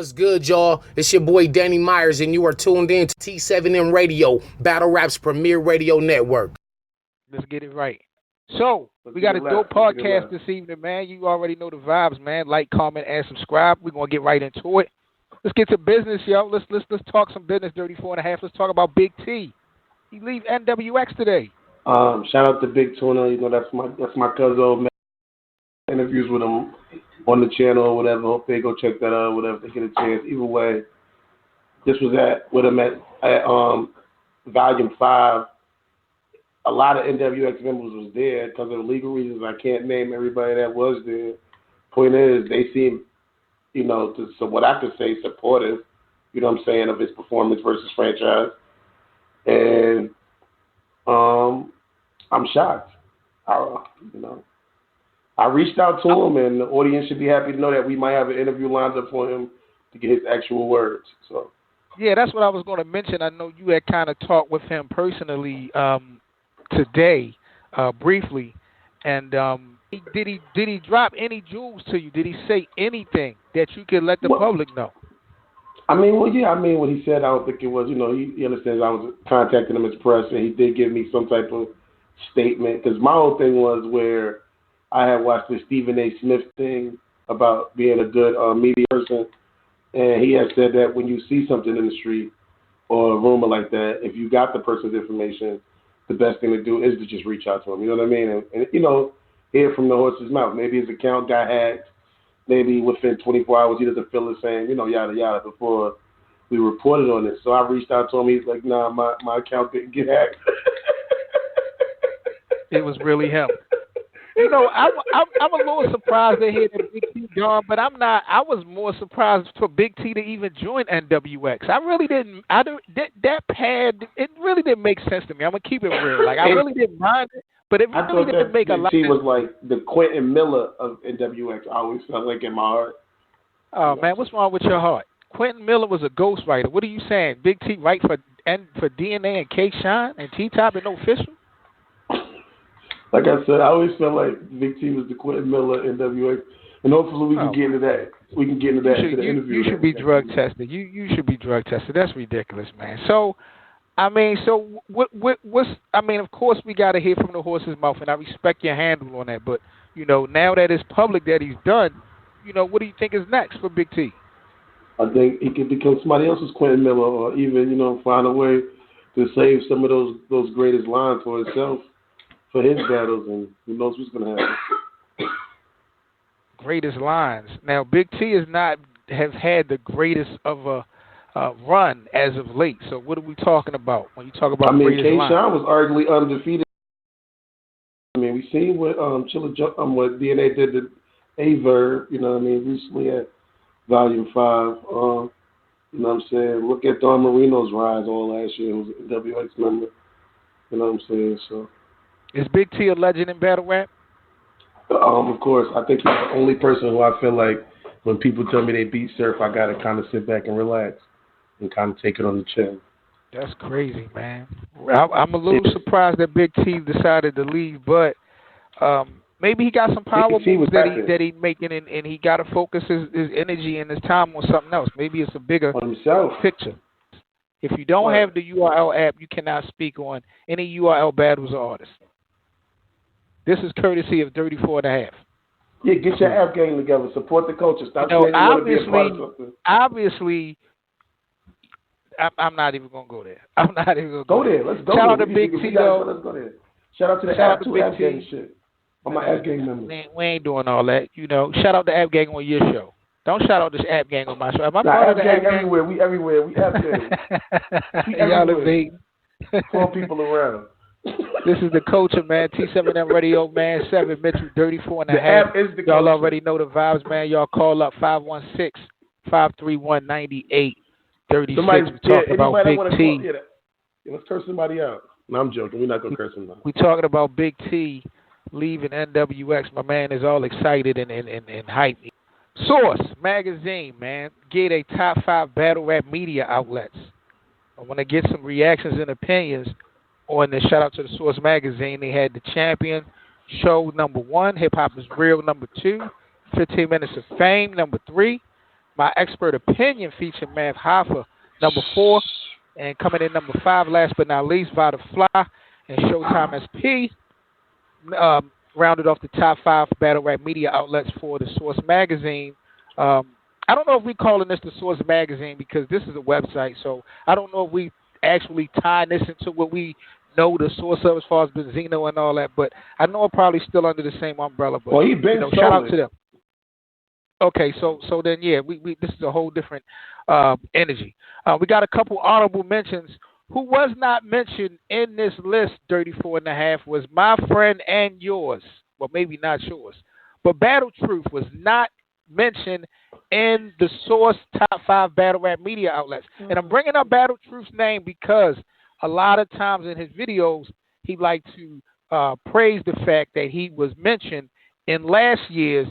What's good, y'all? It's your boy Danny Myers, and you are tuned in to T7M Radio, Battle Rap's premier radio network. Let's get it right. So, Let's we got a get it dope left. Let's get it podcast left. this evening, man. You already know the vibes, man. Like, comment, and subscribe. We're going to get right into it. Let's get to business, yo. Let's talk some business, Dirty 4.5. Let's talk about Big T. He leave NWX today. Shout out to Big Tuna. You know, that's my cousin, man. Interviews with him on the channel or whatever. Hope they go check that out, whatever, if they get a chance. Either way, this was with him at Volume 5. A lot of NWX members was there because of legal reasons. I can't name everybody that was there. Point is, they seem, you know, so what I could say, supportive, you know what I'm saying, of his performance versus franchise. And I'm shocked. I reached out to him, and the audience should be happy to know that we might have an interview lined up for him to get his actual words. So, yeah, that's what I was going to mention. I know you had kind of talked with him personally today, briefly, and did he drop any jewels to you? Did he say anything that you could let the public know? I mean, what he said, I don't think it was, you know, he understands I was contacting him as press, and he did give me some type of statement, because my whole thing was where I had watched the Stephen A. Smith thing about being a good media person, and he had said that when you see something in the street or a rumor like that, if you got the person's information, the best thing to do is to just reach out to him. You know what I mean? And you know, hear from the horse's mouth. Maybe his account got hacked. Maybe within 24 hours he doesn't feel the same, you know, yada, yada, before we reported on it. So I reached out to him. He's like, nah, my account didn't get hacked. It was really him. You know, I'm a little surprised to hear that Big T gone, but I'm not. I was more surprised for Big T to even join NWX. I really didn't. That pad. It really didn't make sense to me. I'm gonna keep it real. Like I really didn't mind it, but it really didn't make a lot. Big T was like the Quentin Miller of NWX. I always felt like in my heart. Oh man, what's wrong with your heart? Quentin Miller was a ghostwriter. What are you saying? Big T write for DNA and K Shine and T Top and no official? Like I said, I always felt like Big T was the Quentin Miller NWX, and hopefully we can get into that. We can get into that in the interview. You should be drug tested. You should be drug tested. That's ridiculous, man. So, I mean, what's? I mean, of course we got to hear from the horse's mouth, and I respect your handle on that. But you know, now that it's public that he's done, you know, what do you think is next for Big T? I think he could become somebody else's Quentin Miller, or even, you know, find a way to save some of those greatest lines for himself, for his battles, and who knows what's going to happen. Greatest lines. Now, Big T has had the greatest of a run as of late. So what are we talking about when you talk about greatest lines? K-Shine was arguably undefeated. I mean, we seen what what DNA did to Averb, you know what I mean, recently at Volume 5. You know what I'm saying? Look at Don Marino's rise all last year. He was a WX member. You know what I'm saying? So. Is Big T a legend in battle rap? Of course. I think he's the only person who I feel like when people tell me they beat Surf, I got to kind of sit back and relax and kind of take it on the chin. That's crazy, man. I'm a little surprised that Big T decided to leave, but maybe he got some power moves that he's making, and he got to focus his energy and his time on something else. Maybe it's a bigger picture. If you don't have the URL app, you cannot speak on any URL battles or artists. This is courtesy of Dirty 4.5. Yeah, get your app game together. Support the culture. Stop saying you want to be a part of something. Obviously, I'm not even going to go there. I'm not even going to go there. Let's go. Shout out to Big T, though. Let's go there. Shout out to the app gang shit. On my app gang members. Man, we ain't doing all that. You know, shout out the app gang on your show. Don't shout out this app gang on my show. Am I part of the app gang? Everywhere. We everywhere. We app gang. Y'all invade. 4 people around. This is the culture, man. T7M Radio, man. 7 Mitchell, Dirty 4.5. The app is the Y'all culture. already know the vibes, man. Y'all call up 516-531-9836. We talking about Big T. Let's curse somebody out. No, I'm joking. We're not going to curse him out. We talking about Big T leaving NWX. My man is all excited and hyped. Source Magazine, man. Get a top 5 battle rap media outlets. I want to get some reactions and opinions on the shout out to the Source Magazine. They had the Champion Show #1, Hip Hop is Real #2, 15 Minutes of Fame #3, My Expert Opinion featuring Math Hoffa, number 4. And coming in number 5, last but not least, Vada Fly and Showtime SP. Rounded off the top 5 battle rap media outlets for the Source magazine. I don't know if we're calling this the Source magazine because this is a website, so I don't know if we actually tie this into what we know the source of as far as Benzino and all that, but I know it's probably still under the same umbrella. But well, he been shout out to them. Okay, so then yeah, we this is a whole different energy. We got a couple honorable mentions. Who was not mentioned in this list, Dirty 4.5, was my friend and yours. Well, maybe not yours. But Battle Truth was not mentioned in the Source top 5 battle rap media outlets. And I'm bringing up Battle Truth's name because a lot of times in his videos, he liked to praise the fact that he was mentioned in last year's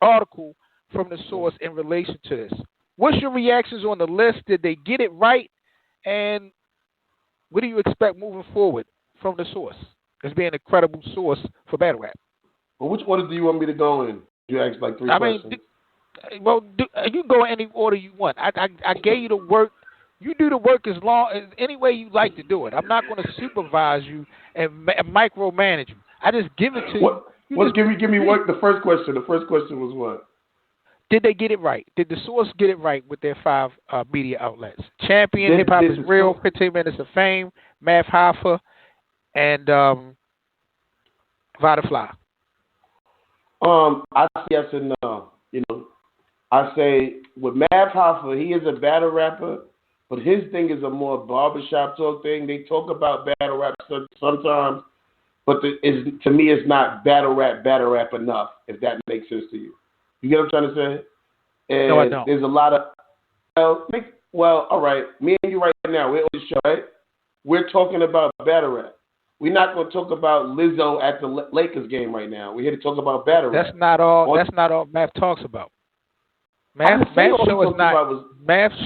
article from the Source in relation to this. What's your reactions on the list? Did they get it right? And what do you expect moving forward from the Source as being a credible source for battle rap? Well, which order do you want me to go in? You asked like 3 questions. You can go in any order you want. I gave you the work. You do the work as any way you like to do it. I'm not going to supervise you and micromanage you. I just give it to you. Give me work. The first question was what? Did they get it right? Did the Source get it right with their 5 media outlets? Champion, Hip Hop is Real, 15 Minutes of Fame, Math Hoffa, and Vada Fly. I say yes and no. I say with Math Hoffa, he is a battle rapper, but his thing is a more barbershop talk thing. They talk about battle rap sometimes, but to me, it's not battle rap enough. If that makes sense to you. You get what I'm trying to say? And no, I don't. There's a lot of all right. Me and you right now, we're on the show, right? We're talking about battle rap. We're not going to talk about Lizzo at the Lakers game right now. We're here to talk about battle rap. That's not all Math talks about. Math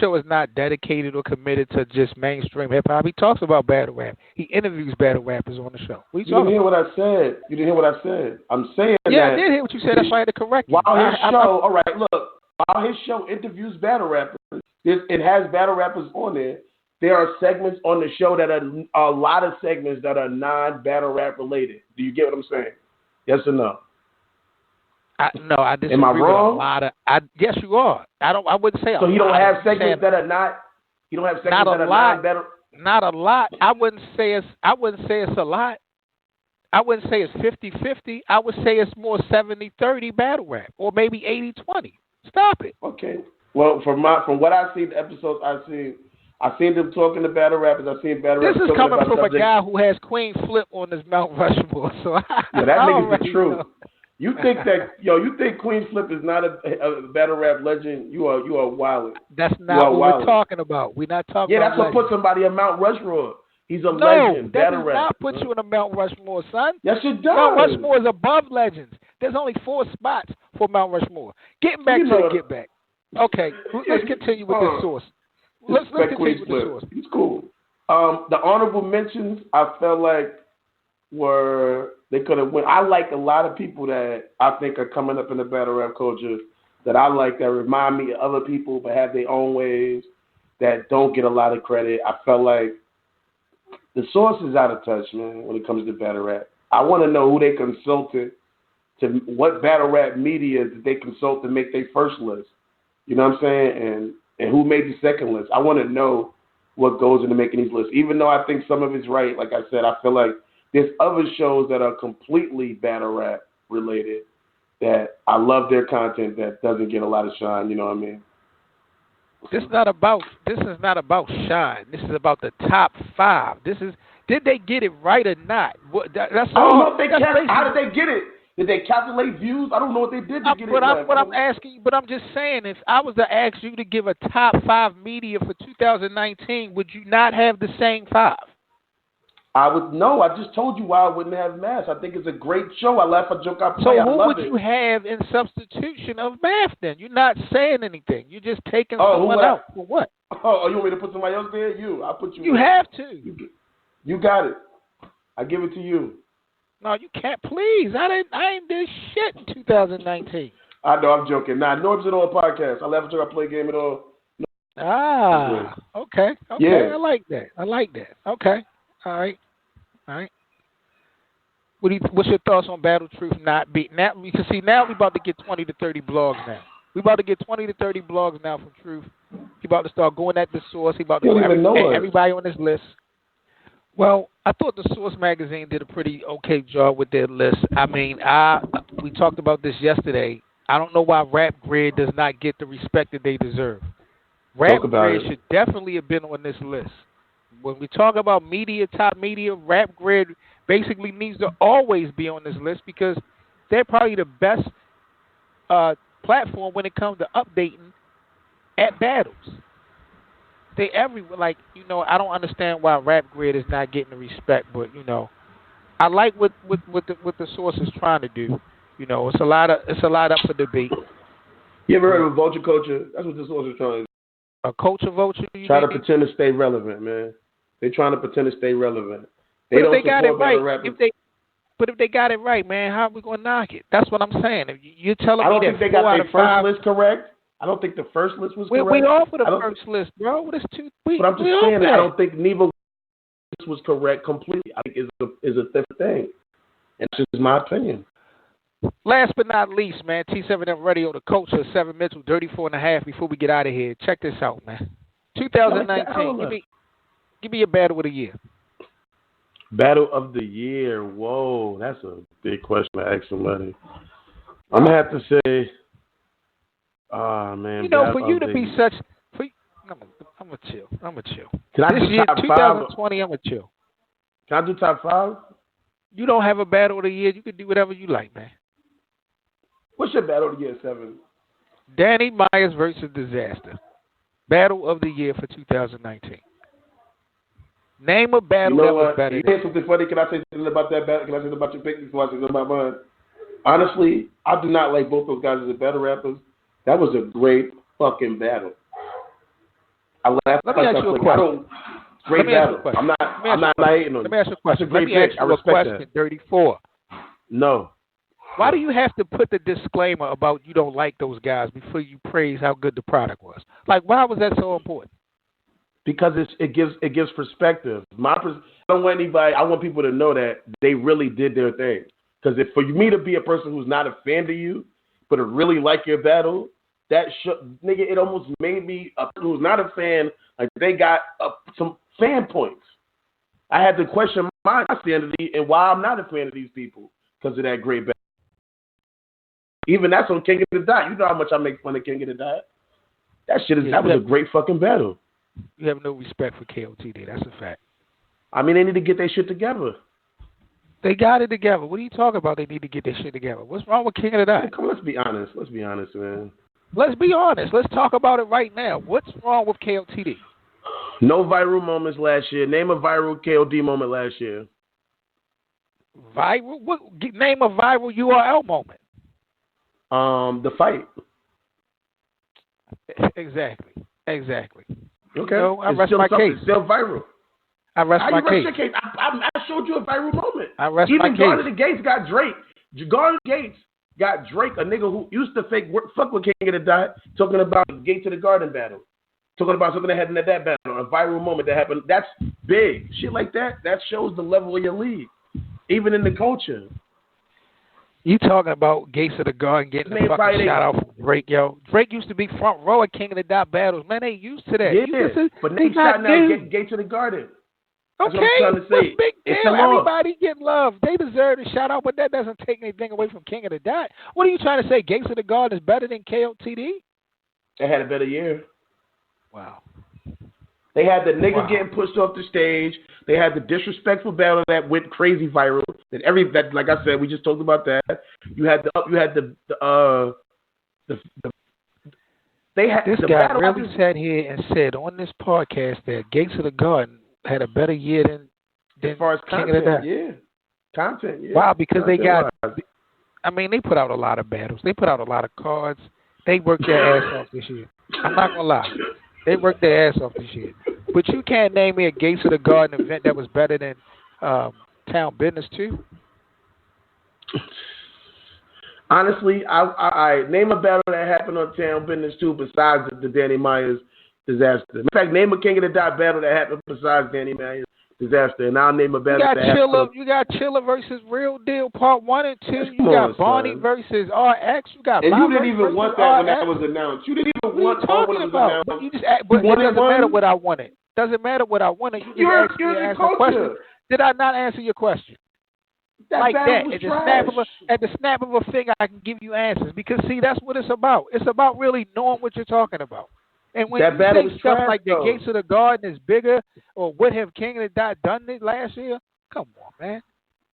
show is not dedicated or committed to just mainstream hip hop. He talks about battle rap. He interviews battle rappers on the show. You didn't hear what I said. You didn't hear what I said. I'm saying that. Yeah, I did hear what you said. That's why I had to correct you. While his show interviews battle rappers, it has battle rappers on there. There are segments on the show that are a lot of segments that are non-battle rap related. Do you get what I'm saying? Yes or no? No, I disagree. Am I wrong? With a lot of. Yes, you are. I wouldn't say. So you don't have segments that are not. You don't have segments that are non-battle. Not a lot. I wouldn't say it's a lot. I wouldn't say it's 50-50. I would say it's more 70-30 battle rap, or maybe 80-20. Stop it. Okay. Well, from what I've seen, the episodes I've seen them talking to battle rappers. I've seen battle rappers. This is coming from a guy who has Queen Flip on his Mount Rushmore. So that nigga's the truth. You think Queen Flip is not a battle rap legend? You are wildin'. That's not what we're talking about. We're not talking about. Yeah, that's what puts somebody in Mount Rushmore. He's a legend, battle rap. No, that does not put you in a Mount Rushmore, son. Yes, it does. Mount Rushmore is above legends. There's only 4 spots for Mount Rushmore. Getting back to the get back. Okay, let's continue with this source. Let's continue with the source. He's cool. The honorable mentions, I felt like they could have went. I like a lot of people that I think are coming up in the battle rap culture that I like that remind me of other people but have their own ways that don't get a lot of credit. I felt like the Source is out of touch, man, when it comes to battle rap. I want to know who they consulted to, what battle rap media did they consult to make their first list. You know what I'm saying? And who made the second list. I want to know what goes into making these lists. Even though I think some of it's right, like I said, I feel like there's other shows that are completely battle rap related that I love their content that doesn't get a lot of shine. You know what I mean? This is not about shine. This is about the top 5. Did they get it right or not? That's all. I don't know if how did they get it? Did they calculate views? I don't know what they did to get it right. I'm asking you, but I'm just saying, if I was to ask you to give a top 5 media for 2019, would you not have the same 5? I would no. I just told you why I wouldn't have Math. I think it's a great show. I laugh, I joke, I play. So who would you have in substitution of Math then? You're not saying anything. You're just taking someone out. For what? Oh, you want me to put somebody else there? I'll put you. You have to. You got it. I give it to you. No, you can't. Please, I ain't did shit in 2019. I know, I'm joking. Nah, Norb's it on podcast. I left until I play game at all. Ah, okay. Yeah. I like that. Okay. All right. What's your thoughts on Battle Truth not beat? Now we can see. Now we about to get 20 to 30 blogs now. We about to get 20 to 30 blogs now from Truth. He about to start going at the source. He about to go everybody on this list. Well, I thought the Source magazine did a pretty okay job with their list. I mean, we talked about this yesterday. I don't know why Rap Grid does not get the respect that they deserve. Rap Grid should definitely have been on this list. When we talk about media, top media, Rap Grid basically needs to always be on this list because they're probably the best platform when it comes to updating at battles. They everywhere. Like, I don't understand why Rap Grid is not getting the respect, but I like what the Source is trying to do. It's a lot up for debate. You ever heard of a vulture culture? That's what the Source is trying to do. A culture vulture? Try to pretend to stay relevant, man. They're trying to pretend to stay relevant. But if they got it right, if they got it right, man, how are we gonna knock it? That's what I'm saying. You're telling me that I don't think they got their first list correct. I don't think the first list was correct. We off of the first list, bro. But I'm just saying that I don't think Nevo's list was correct completely. I think is a different thing, and that's just my opinion. Last but not least, man, T7M Radio, the culture, 7 Mitchell, 34.5. Before we get out of here, check this out, man. 2019. Give me a battle of the year. Battle of the year. Whoa, that's a big question to ask somebody. I'm gonna have to say, man. For you to be such, I'm gonna chill. Can I do top 2020, I'm gonna chill. Can I do top 5? You don't have a battle of the year. You can do whatever you like, man. What's your battle of the year, 7? Danny Myers versus Disaster. Battle of the year for 2019. Name a battle that was better. You hear something funny? Can I say something about that battle? Can I say something about your pick before I say something about mine? Honestly, I do not like both those guys as battle rappers. That was a great fucking battle. Let me ask you a question. Great battle. I'm not hating on you. Let me ask you a question. Let me ask you a question, 34. No. Why do you have to put the disclaimer about you don't like those guys before you praise how good the product was? Like, why was that so important? Because it gives perspective. I don't want anybody. I want people to know that they really did their thing. Because for me to be a person who's not a fan of you, but to really like your battle, nigga, it almost made me a person who's not a fan. Like they got some fan points. I had to question my sanity and why I'm not a fan of these people because of that great battle. Even that's on King of the Dot. You know how much I make fun of King of the Dot. That was a great fucking battle. You have no respect for KOTD. That's a fact. I mean, they need to get their shit together. They got it together. What are you talking about? They need to get their shit together. What's wrong with King of the Dot? Come on, let's be honest, man. Let's be honest. Let's talk about it right now. What's wrong with KOTD? No viral moments last year. Name a viral KOD moment last year. Viral? Name a viral URL moment. The fight. Exactly. Okay. I rest my case. It's still viral. I rest my case. Your case? I showed you a viral moment. I rest my case. Even Garner the Gates got Drake. Garner the Gates got Drake, a nigga who used to fuck with King of the Dot, talking about Gate to the Garden battle. Talking about something that happened at that battle, a viral moment that happened. That's big. Shit like that shows the level of your league, even in the culture. You talking about Gates of the Garden getting a fucking shout out from Drake, yo. Drake used to be front row at King of the Dot battles. Man, they used to that. Yeah, but they shouting out Gates of the Garden. That's okay, what I'm trying to say. Big deal. Everybody get love. They deserve a shout out, but that doesn't take anything away from King of the Dot. What are you trying to say? Gates of the Garden is better than KOTD? They had a better year. Wow. They had the nigga getting pushed off the stage. They had the disrespectful battle that went crazy viral. That like I said, we just talked about that. This guy really sat here and said on this podcast that Gates of the Garden had a better year than as far as King of the Dot. Content. Yeah. Wow, because they put out a lot of battles. They put out a lot of cards. They worked their ass off this year. I'm not gonna lie. They worked their ass off this year. But you can't name me a Gates of the Garden event that was better than Town Business 2. Honestly, I name a battle that happened on Town Business too, besides the Danny Myers disaster. In fact, name a King of the Dot battle that happened besides Danny Myers disaster, and I'll name a battle that happened. You got Chilla versus Real Deal Part 1 and 2. You got Bonnie versus RX. You got. And you didn't even want that when that was announced. You didn't even want that when it was announced. But it doesn't matter what I wanted. Doesn't matter what I wanted. You just asked me to answer a question. Did I not answer your question? Like that. At the snap of a finger, I can give you answers. Because, see, that's what it's about. It's about really knowing what you're talking about. And when you say stuff like the Gates of the Garden is bigger, or what have King of the Dot done it last year? Come on, man.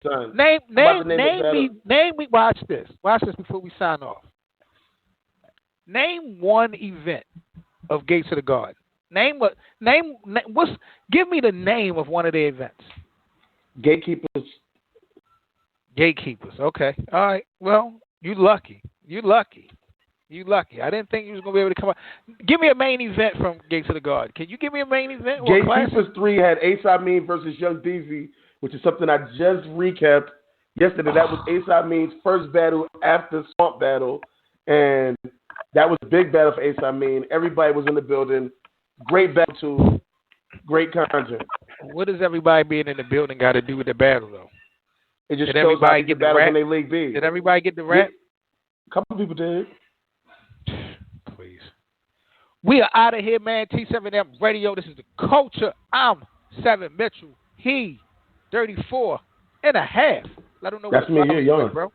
Son, name me. Watch this before we sign off. Name one event of Gates of the Garden. Give me the name of one of the events. Gatekeepers. Okay. All right. Well, you lucky. I didn't think you was going to be able to come up. Give me a main event from Gates of the Garden. Can you give me a main event? Gatekeepers 3 had Ace Amin versus Young DZ, which is something I just recapped yesterday. That was Ace Amin's first battle after Swamp Battle, and that was a big battle for Ace Amin. Everybody was in the building. Great battle, too. Great content. What does everybody being in the building got to do with the battle, though? It just shows everybody get the rap? When they League B. Did everybody get the rap? A couple people did. Please. We are out of here, man. T7M Radio. This is the culture. I'm 7 Mitchell. He 34 and a half. Let him know that's me. You're young, bro.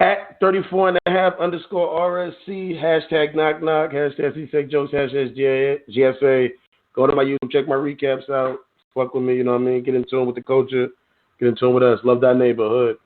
At 34 and a half _ RSC. Hashtag knock knock. Hashtag C-Sec Jokes. Hashtag GSA. Go to my YouTube. Check my recaps out. Fuck with me. You know what I mean? Get in tune with the culture. Get in tune with us. Love that neighborhood.